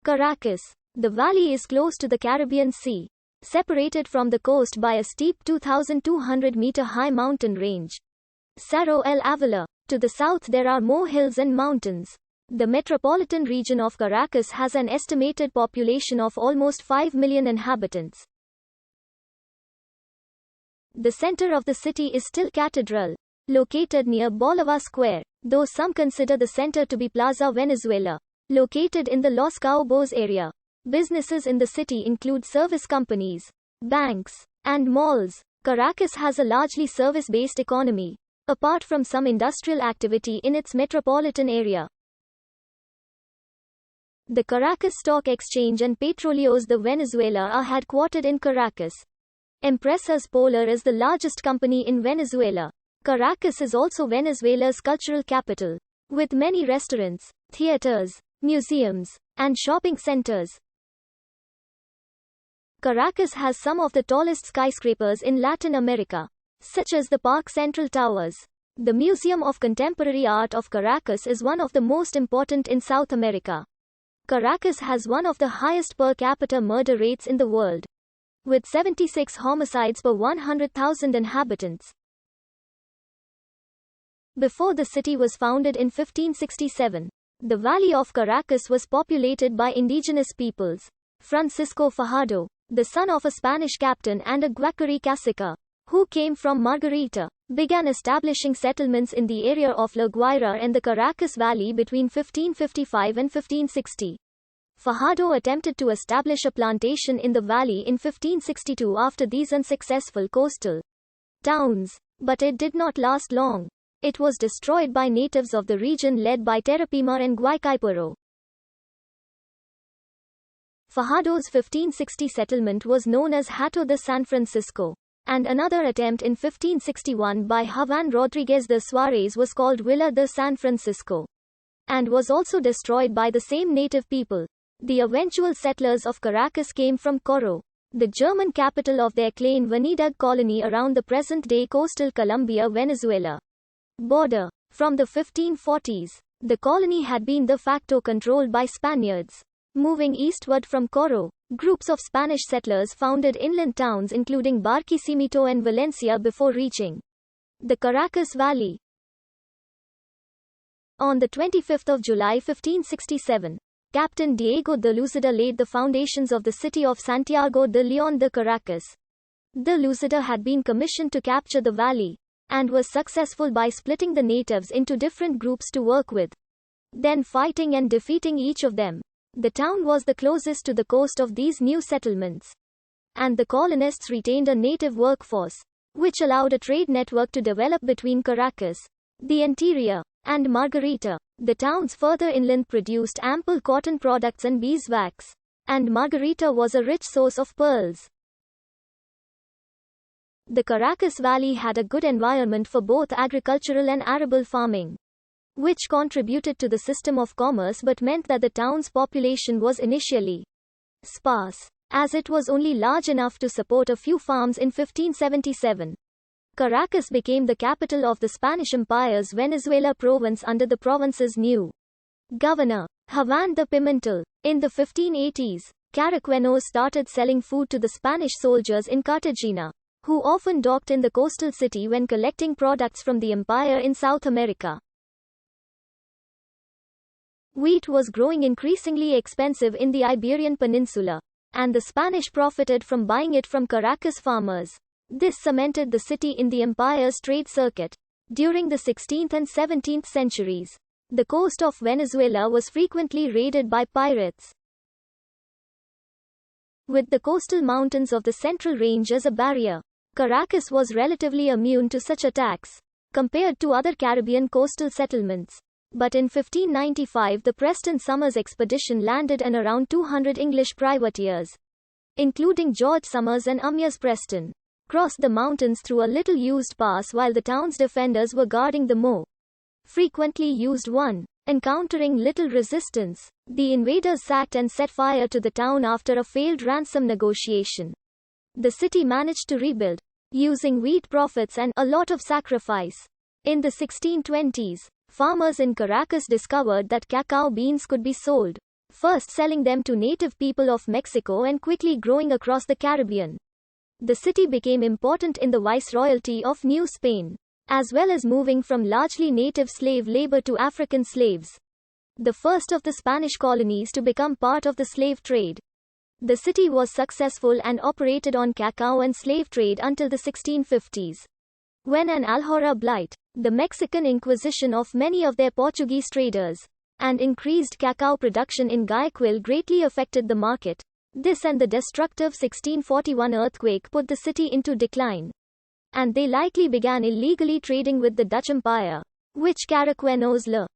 Caracas. The valley is close to the Caribbean Sea, separated from the coast by a steep 2,200-meter high mountain range. Cerro el Avila. To the south there are more hills and mountains. The metropolitan region of Caracas has an estimated population of almost 5 million inhabitants. The center of the city is still Cathedral, located near Bolivar Square, though some consider the center to be Plaza Venezuela, located in the Los Caobos area. Businesses in the city include service companies, banks, and malls. Caracas has a largely service-based economy, apart from some industrial activity in its metropolitan area. The Caracas Stock Exchange and Petróleos de Venezuela are headquartered in Caracas. Empresas Polar is the largest company in Venezuela. Caracas is also Venezuela's cultural capital, with many restaurants, theaters, museums, and shopping centers. Caracas has some of the tallest skyscrapers in Latin America, such as the Park Central Towers. The Museum of Contemporary Art of Caracas is one of the most important in South America. Caracas has one of the highest per capita murder rates in the world, with 76 homicides per 100,000 inhabitants. Before the city was founded in 1567, the valley of Caracas was populated by indigenous peoples. Francisco Fajardo, the son of a Spanish captain and a Guacara cacique, who came from Margarita, began establishing settlements in the area of La Guaira and the Caracas Valley between 1555 and 1560. Fajardo attempted to establish a plantation in the valley in 1562 after these unsuccessful coastal towns, but it did not last long. It was destroyed by natives of the region led by Terapima and Guaycaipuro. Fajardo's 1560 settlement was known as Hato de San Francisco, and another attempt in 1561 by Juan Rodríguez de Suárez was called Villa de San Francisco, and was also destroyed by the same native people. The eventual settlers of Caracas came from Coro, the German capital of their Klein Venedig colony around the present-day coastal Colombia Venezuela border. From the 1540s, the colony had been de facto controlled by Spaniards. Moving eastward from Coro, groups of Spanish settlers founded inland towns including Barquisimeto and Valencia before reaching the Caracas Valley. On the 25th of July 1567, Captain Diego de Lucida laid the foundations of the city of Santiago de León de Caracas. De Lucida had been commissioned to capture the valley, and was successful by splitting the natives into different groups to work with, then fighting and defeating each of them. The town was the closest to the coast of these new settlements, and the colonists retained a native workforce, which allowed a trade network to develop between Caracas, the interior, and Margarita. The towns further inland produced ample cotton products and beeswax, and Margarita was a rich source of pearls. The Caracas Valley had a good environment for both agricultural and arable farming, which contributed to the system of commerce but meant that the town's population was initially sparse, as it was only large enough to support a few farms in 1577. Caracas became the capital of the Spanish Empire's Venezuela province under the province's new governor, Juan de Pimentel. In the 1580s, Caraqueños started selling food to the Spanish soldiers in Cartagena, who often docked in the coastal city when collecting products from the empire in South America. Wheat was growing increasingly expensive in the Iberian Peninsula, and the Spanish profited from buying it from Caracas farmers. This cemented the city in the empire's trade circuit. During the 16th and 17th centuries, the coast of Venezuela was frequently raided by pirates. With the coastal mountains of the Central Range as a barrier, Caracas was relatively immune to such attacks, compared to other Caribbean coastal settlements. But in 1595 the Preston Somers expedition landed and around 200 English privateers, including George Somers and Amyas Preston, crossed the mountains through a little-used pass while the town's defenders were guarding the more frequently used one. Encountering little resistance, the invaders sacked and set fire to the town after a failed ransom negotiation. The city managed to rebuild, using wheat profits and a lot of sacrifice. In the 1620s, farmers in Caracas discovered that cacao beans could be sold first selling them to native people of Mexico and quickly growing across the Caribbean. The city became important in the Viceroyalty of New Spain, as well as moving from largely native slave labor to African slaves, the first of the Spanish colonies to become part of the slave trade. The city was successful and operated on cacao and slave trade until the 1650s, when an Alhora blight, the Mexican Inquisition of many of their Portuguese traders, and increased cacao production in Guayaquil greatly affected the market. This and the destructive 1641 earthquake put the city into decline, and they likely began illegally trading with the Dutch Empire, which Caraqueños le